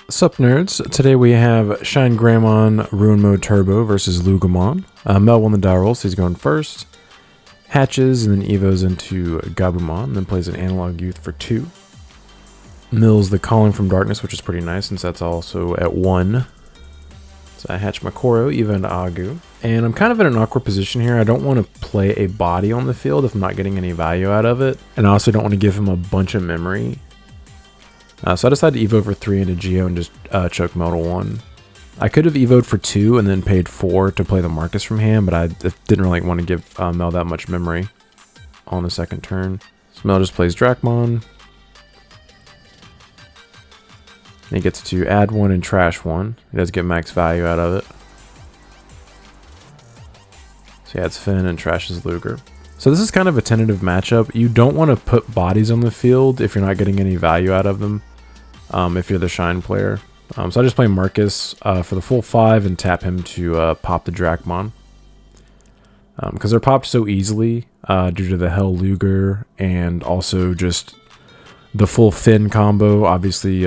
Sup nerds, today we have ShineGreymon Ruin Mode Turbo versus Loogamon. Mel won the die roll, so he's going first. Hatches and then evos into Gabumon, then plays an Analog Youth for 2. Mills the Calling from Darkness, which is pretty nice since that's also at 1. So I hatch my Koro, evo into Agu. And I'm kind of in an awkward position here. I don't want to play a body on the field if I'm not getting any value out of it. And I also don't want to give him a bunch of memory. So I decided to evo for 3 into Geo and just choke Mel to 1. I could have evoed for 2 and then paid 4 to play the Marcus from hand, but I didn't really want to give Mel that much memory on the second turn. So Mel just plays Dracmon. And he gets to add 1 and trash 1. He does get max value out of it. So he adds Finn and trashes Luger. So this is kind of a tentative matchup. You don't want to put bodies on the field if you're not getting any value out of them, if you're the Shine player. So I just play Marcus for the full 5 and tap him to pop the Dracmon. Because they're popped so easily due to the Hell Luger and also just the full Finn combo. Obviously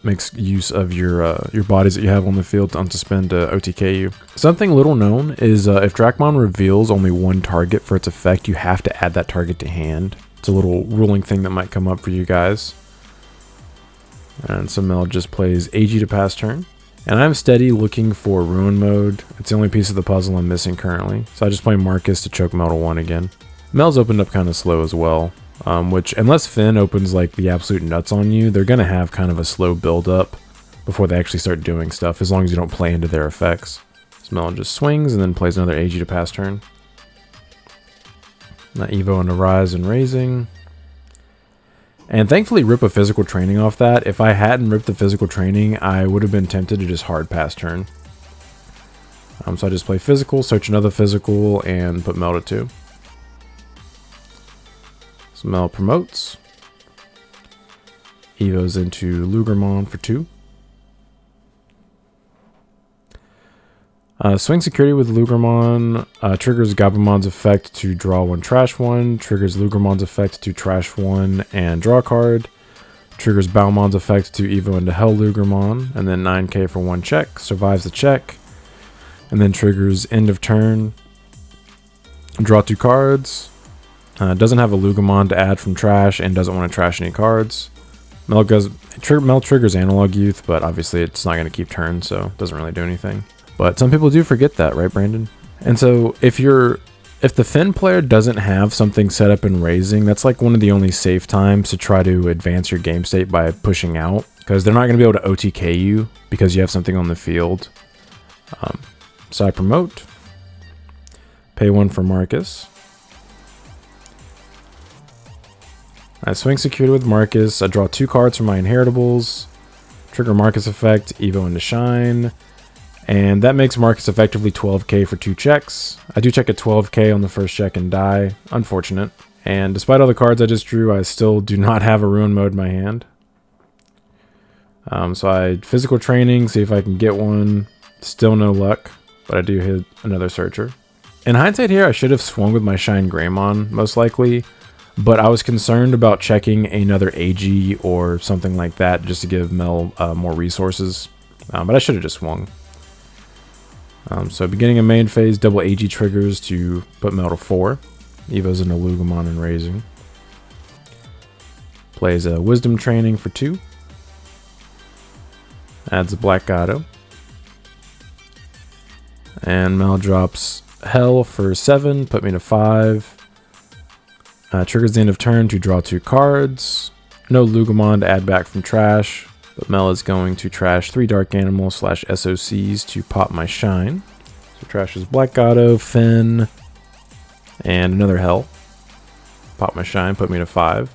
makes use of your bodies that you have on the field to unsuspend OTK you. Something little known is if Dracmon reveals only one target for its effect, you have to add that target to hand. It's a little ruling thing that might come up for you guys. And so Mel just plays AG to pass turn. And I'm steady looking for Ruin Mode. It's the only piece of the puzzle I'm missing currently. So I just play Marcus to choke Mel to 1 again. Mel's opened up kind of slow as well. Which, unless Finn opens like the absolute nuts on you, they're going to have kind of a slow build up before they actually start doing stuff, as long as you don't play into their effects. So Mel just swings and then plays another AG to pass turn. Now Evo into Rise and Raising. And thankfully rip a physical training off that. If I hadn't ripped the physical training, I would have been tempted to just hard pass turn. So I just play physical, search another physical, and put Mel to 2. So Mel promotes. Evos into Loogamon for 2. Swing security with Loogamon. Triggers Gabumon's effect to draw 1, trash 1. Triggers Loogamon's effect to trash 1 and draw a card. Triggers Baumon's effect to evo into Hell Loogamon. And then 9k for 1 check. Survives the check. And then triggers end of turn. Draw 2 cards. Doesn't have a Loogamon to add from trash and doesn't want to trash any cards. Mel triggers Analog Youth, but obviously it's not going to keep turn, so it doesn't really do anything. But some people do forget that, right, Brandon? And so if the Finn player doesn't have something set up in Raising, that's like one of the only safe times to try to advance your game state by pushing out, because they're not going to be able to OTK you because you have something on the field. So I promote. Pay 1 for Marcus. I swing security with Marcus. I draw 2 cards from my inheritables. Trigger Marcus effect, evo into Shine. And that makes Marcus effectively 12k for 2 checks. I do check at 12k on the first check and die. Unfortunate. And despite all the cards I just drew, I still do not have a Ruin Mode in my hand. So I physical training, see if I can get one. Still no luck, but I do hit another searcher. In hindsight here, I should have swung with my ShineGreymon, most likely. But I was concerned about checking another AG or something like that just to give Mel more resources. But I should have just swung. So beginning of main phase, double AG triggers to put Mel to 4. Evos into Loogamon and Raising. Plays a Wisdom Training for 2. Adds a Black Gato. And Mel drops Hell for 7, put me to 5. Triggers the end of turn to draw 2 cards. No Loogamon to add back from trash. But Mel is going to trash 3 Dark Animals / SOCs to pop my Shine. So trashes Black Gato, Finn, and another Hell. Pop my Shine, put me to 5.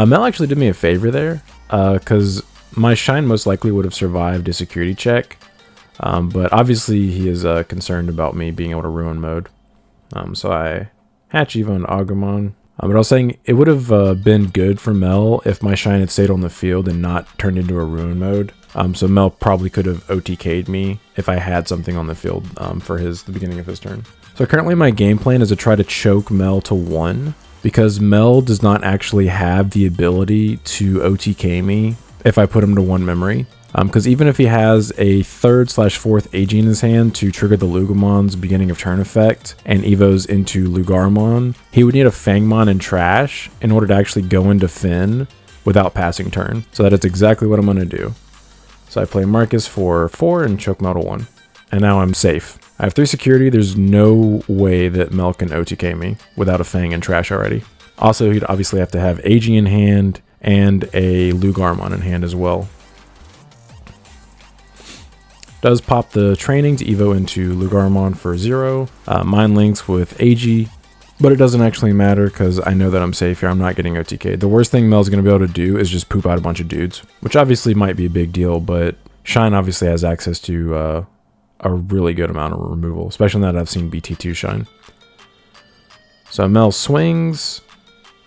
Mel actually did me a favor there, because my Shine most likely would have survived a security check. But obviously he is concerned about me being able to Ruin Mode. So I hatch Evo into Agumon. But I was saying it would have been good for Mel if my Shine had stayed on the field and not turned into a Ruin Mode. So Mel probably could have OTK'd me if I had something on the field for the beginning of his turn. So currently my game plan is to try to choke Mel to 1, because Mel does not actually have the ability to OTK me if I put him to 1 memory. Because even if he has a 3rd/4th AG in his hand to trigger the Loogamon's beginning of turn effect and evos into Loogamon, he would need a Fangmon and Trash in order to actually go into Finn without passing turn. So that is exactly what I'm going to do. So I play Marcus for 4 and choke Mel to 1. And now I'm safe. I have 3 security. There's no way that Mel can OTK me without a Fang and Trash already. Also, he'd obviously have to have AG in hand and a Loogamon in hand as well. Does pop the training to evo into Loogamon for 0. Mind links with AG, but it doesn't actually matter because I know that I'm safe here. I'm not getting OTK'd. The worst thing Mel's going to be able to do is just poop out a bunch of dudes, which obviously might be a big deal, but Shine obviously has access to a really good amount of removal, especially now that I've seen BT2 Shine. So Mel swings,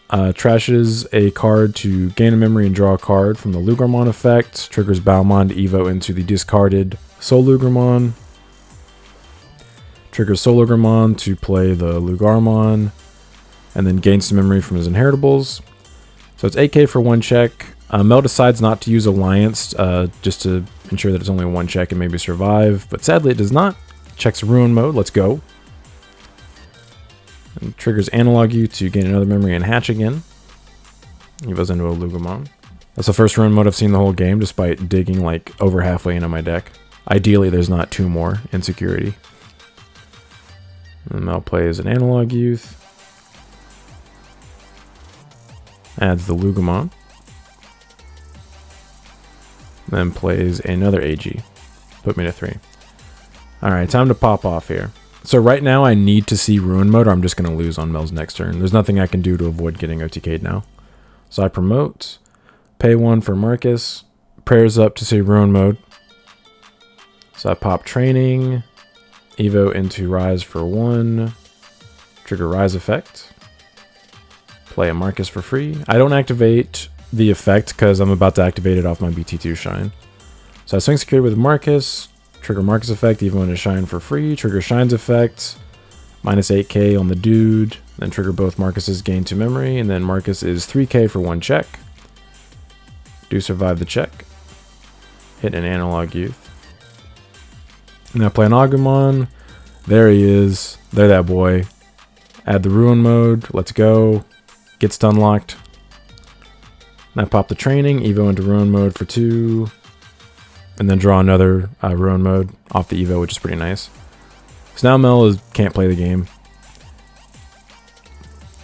trashes a card to gain a memory and draw a card from the Loogamon effect, triggers Baumon to evo into the discarded Soul Loogamon, triggers Soul Loogamon to play the Loogamon, and then gains some memory from his inheritables. So it's 8k for 1 check. Mel decides not to use Alliance just to ensure that it's only 1 check and maybe survive, but sadly it does not. Checks Ruin mode, let's go. And triggers Analog U to gain another memory and hatch again. Evos into a Loogamon. That's the first Ruin mode I've seen the whole game, despite digging like over halfway into my deck. Ideally, there's not 2 more in security. And Mel plays an Analog Youth. Adds the Loogamon. Then plays another AG. Put me to 3. Alright, time to pop off here. So right now I need to see Ruin mode or I'm just going to lose on Mel's next turn. There's nothing I can do to avoid getting OTK'd now. So I promote. Pay 1 for Marcus. Prayers up to see Ruin mode. So I pop Training, evo into Rise for 1, trigger Rise effect, play a Marcus for free. I don't activate the effect because I'm about to activate it off my BT2 Shine. So I swing security with Marcus, trigger Marcus effect, evo into Shine for free, trigger Shine's effect, minus 8k on the dude, then trigger both Marcus's gain 2 memory, and then Marcus is 3k for 1 check. Do survive the check. Hit an Analog Youth. Now play an Agumon. There he is. There that boy. Add the Ruin mode. Let's go. Get stun locked. Now pop the training. Evo into Ruin mode for 2. And then draw another Ruin mode off the Evo, which is pretty nice. So now Mel can't play the game.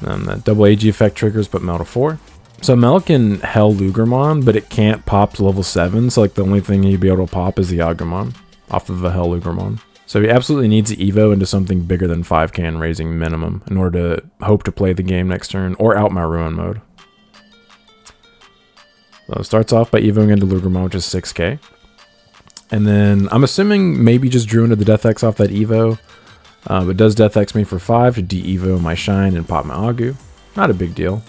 And that double AG effect triggers, put Mel to 4. So Mel can Hell Loogamon, but it can't pop to level 7. So like the only thing he'd be able to pop is the Agumon off of the Hell Loogamon. So he absolutely needs to evo into something bigger than 5k in raising minimum in order to hope to play the game next turn or out my Ruin mode. So it starts off by evoing into Loogamon, which is 6k. And then I'm assuming maybe just drew into the Death X off that evo. But does Death X me for 5 to de-evo my Shine and pop my Agu. Not a big deal.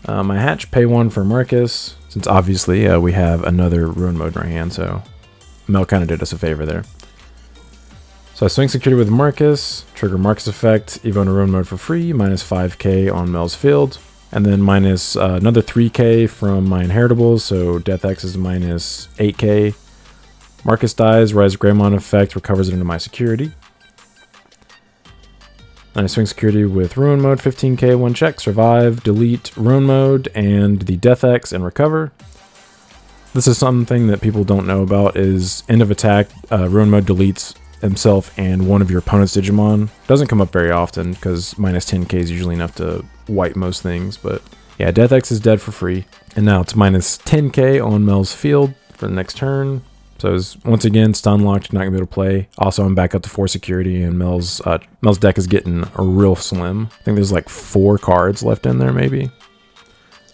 My hatch, pay 1 for Marcus, since obviously we have another Ruin mode in our hand, so Mel kind of did us a favor there. So I swing security with Marcus, trigger Marcus effect, evo into Ruin mode for free, minus 5k on Mel's field, and then minus another 3k from my inheritables, so Death X is minus 8k. Marcus dies, ShineGreymon effect recovers it into my security. And I swing security with Ruin mode, 15k, 1 check, survive, delete Ruin mode, and the Death X and recover. This is something that people don't know about, is end of attack, Ruin mode deletes himself and one of your opponent's Digimon. Doesn't come up very often, because minus 10k is usually enough to wipe most things, but yeah, Death X is dead for free. And now it's minus 10k on Mel's field for the next turn. So it's, once again, stun locked, not going to be able to play. Also, I'm back up to 4 security, and Mel's deck is getting real slim. I think there's like 4 cards left in there, maybe.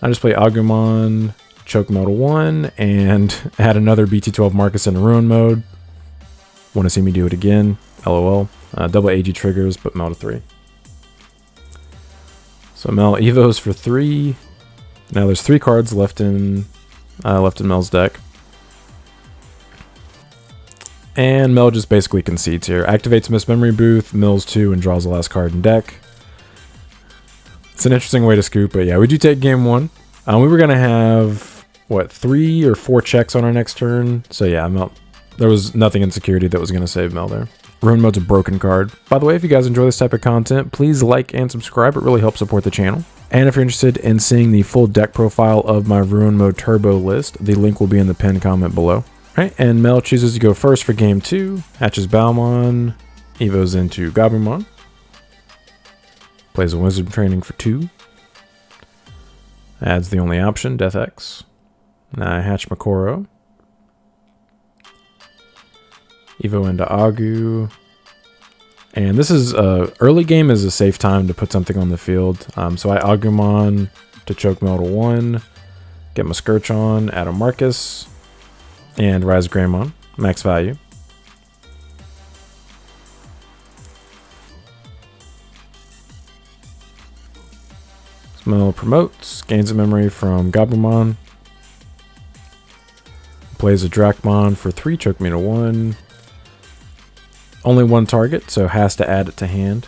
I just play Agumon, choke Mel to 1, and add another BT12 Marcus in Ruin mode. Want to see me do it again? LOL. Double AG triggers, but Mel to 3. So Mel evos for 3. Now there's 3 cards left in Mel's deck. And Mel just basically concedes here. Activates Miss Memory Booth, mills 2, and draws the last card in deck. It's an interesting way to scoop, but yeah, we do take game 1. We were going to have what, 3 or 4 checks on our next turn. So yeah, there was nothing in security that was going to save Mel there. Ruin Mode's a broken card. By the way, if you guys enjoy this type of content, please like and subscribe. It really helps support the channel. And if you're interested in seeing the full deck profile of my Ruin Mode Turbo list, the link will be in the pinned comment below. All right, and Mel chooses to go first for game 2. Hatches Balmon, evos into Gabumon. Plays a Wizard Training for 2. Adds the only option, Death X. Now I hatch Makoro. Evo into Agu. And this is early game is a safe time to put something on the field. So I Agumon to choke Mel to 1. Get my Scourge on, add a Marcus. And Rise Greymon, max value. Mel promotes, gains a memory from Gabumon. Plays a Dracmon for 3, choke me to 1. Only 1 target, so has to add it to hand.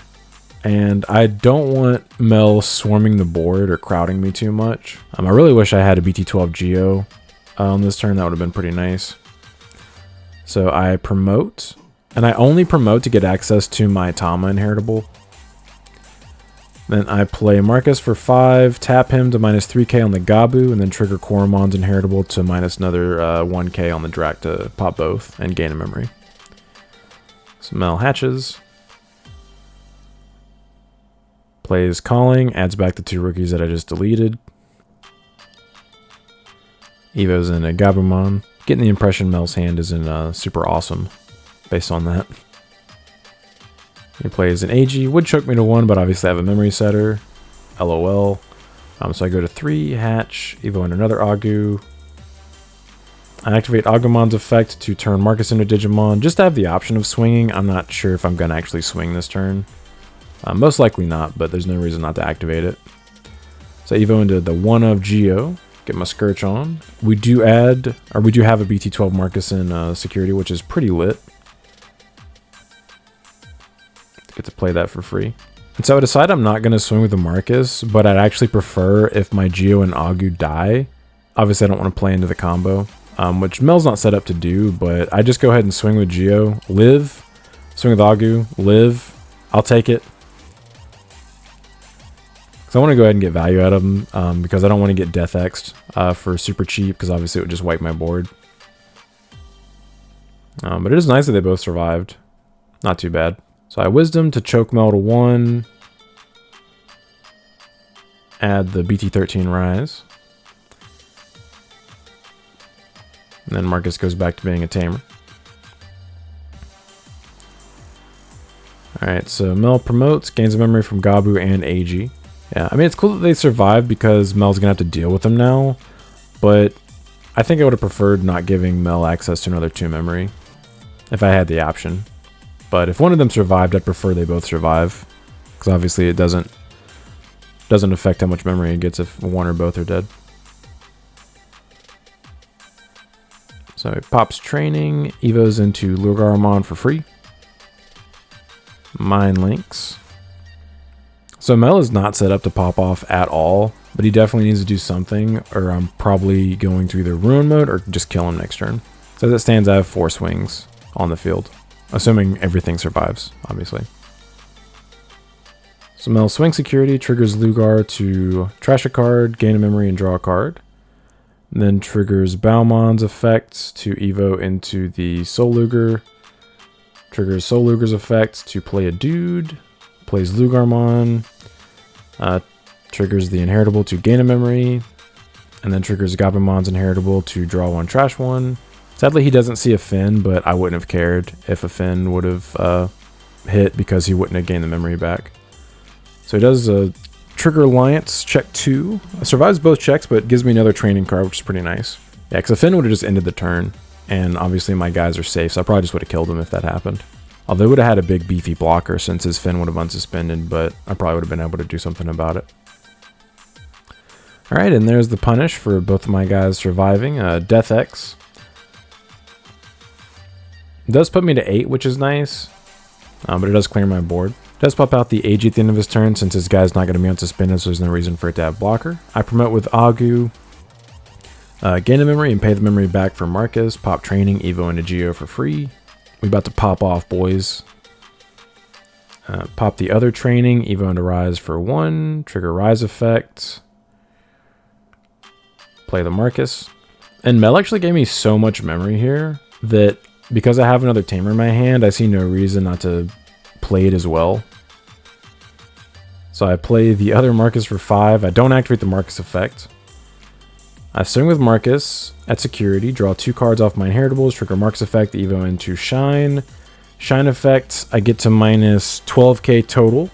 And I don't want Mel swarming the board or crowding me too much. I really wish I had a BT12 Geo on this turn. That would have been pretty nice. So I promote, and I only promote to get access to my Tama inheritable. Then I play Marcus for 5, tap him to minus 3k on the Gabu, and then trigger Korumon's inheritable to minus another 1k on the Drac to pop both and gain a memory. So Mel hatches. Plays Calling, adds back the 2 rookies that I just deleted. Evo's in a Gabumon. Getting the impression Mel's hand isn't super awesome based on that. He plays an AG, would choke me to 1, but obviously I have a memory setter. LOL. So I go to 3, hatch, Evo in another Agu. I activate Agumon's effect to turn Marcus into Digimon, just to have the option of swinging. I'm not sure if I'm going to actually swing this turn. Most likely not, but there's no reason not to activate it. So Evo into the 1 of Geo, get my Scourge on. We do have a BT12 Marcus in security, which is pretty lit. Get to play that for free. And so I decide I'm not going to swing with the Marcus, but I'd actually prefer if my Geo and Agu die. Obviously, I don't want to play into the combo, which Mel's not set up to do, but I just go ahead and swing with Geo, live, swing with Agu, live, I'll take it. So I want to go ahead and get value out of them because I don't want to get Death X'd for super cheap, because obviously it would just wipe my board. But it is nice that they both survived. Not too bad. So I Wisdom to choke Mel to 1. Add the BT14 Rise. And then Marcus goes back to being a tamer. Alright, so Mel promotes, gains a memory from Gabu and AG. Yeah, I mean, it's cool that they survived because Mel's going to have to deal with them now. But I think I would have preferred not giving Mel access to another 2 memory if I had the option. But if one of them survived, I'd prefer they both survive, because obviously it doesn't affect how much memory it gets if one or both are dead. So it pops Training, Evos into Loogamon for free. Mind Links. So Mel is not set up to pop off at all, but he definitely needs to do something, or I'm probably going to either Ruin Mode or just kill him next turn. So as it stands, I have 4 swings on the field. Assuming everything survives, obviously. So Mel swing security, triggers Lugar to trash a card, gain a memory, and draw a card. And then triggers Balmon's effect to Evo into the Soul Luger. Triggers Soul Luger's effect to play a dude. Plays Lugarmon. Triggers the Inheritable to gain a memory. And then triggers Gabumon's Inheritable to draw 1, trash 1. Sadly, he doesn't see a Finn, but I wouldn't have cared if a Finn would have hit because he wouldn't have gained the memory back. So he does a Trigger Alliance, check 2. Survives both checks, but gives me another training card, which is pretty nice. Yeah, because a Finn would have just ended the turn, and obviously my guys are safe, so I probably just would have killed him if that happened. Although he would have had a big beefy blocker since his Finn would have unsuspended, but I probably would have been able to do something about it. Alright, and there's the punish for both of my guys surviving. Death X. It does put me to 8, which is nice, but it does clear my board. It does pop out the AG at the end of his turn since his guy's not going to be unsuspended, so there's no reason for it to have blocker. I promote with Agu. Gain the memory and pay the memory back for Marcus. Pop training, Evo into Geo for free. We about to pop off, boys. Pop the other training, Evo into Rise for 1. Trigger Rise effect. Play the Marcus. And Mel actually gave me so much memory here that because I have another Tamer in my hand, I see no reason not to play it as well. So I play the other Marcus for 5. I don't activate the Marcus effect. I swing with Marcus at security, draw 2 cards off my inheritables, trigger Marcus effect, Evo into Shine. Shine effect, I get to minus 12k total.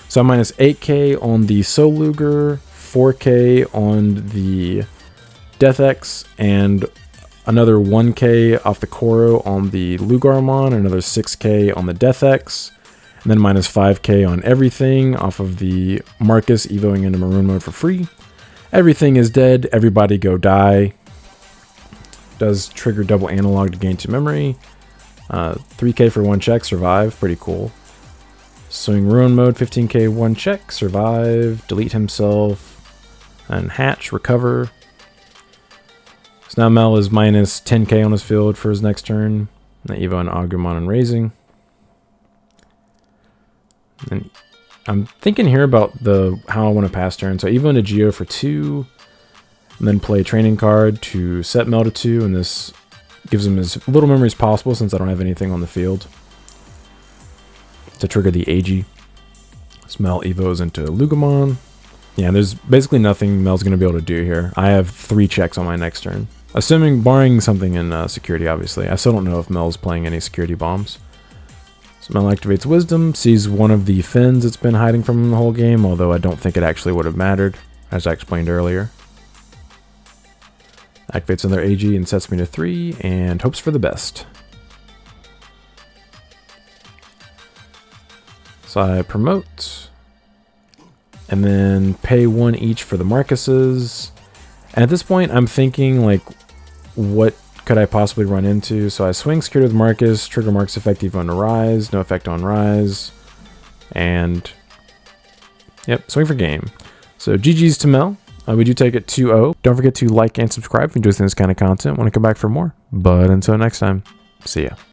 So I'm minus 8k on the Soul Luger, 4k on the Death X, and another 1k off the Koro on the Loogamon, another 6k on the Death X, and then minus 5k on everything off of the Marcus, Evoing into Maroon mode for free. Everything is dead, everybody go die. Does trigger double analog to gain 2 memory. 3k for 1 check, survive, pretty cool. Swing Ruin mode, 15k 1 check, survive, delete himself, and hatch, recover. So now Mel is minus 10k on his field for his next turn. And Evo and Agumon and raising. And I'm thinking here about how I want to pass turn. So Evo into Geo for 2, and then play training card to set Mel to 2, and this gives him as little memory as possible since I don't have anything on the field to trigger the AG. Mel Evos into Loogamon. Yeah, there's basically nothing Mel's going to be able to do here. I have 3 checks on my next turn. Assuming, barring something in security, obviously. I still don't know if Mel's playing any security bombs. So Mel activates Wisdom, sees one of the fins it's been hiding from him the whole game, although I don't think it actually would have mattered, as I explained earlier. Activates another AG and sets me to 3, and hopes for the best. So I promote, and then pay 1 each for the Marcuses. And at this point, I'm thinking, like, what could I possibly run into? So I swing security with Marcus, trigger Marcus effect Evo on Rise, no effect on Rise, and yep, swing for game. So GG's to Mel. We do take it 2-0. Don't forget to like and subscribe if you enjoy this kind of content. Want to come back for more. But until next time, see ya.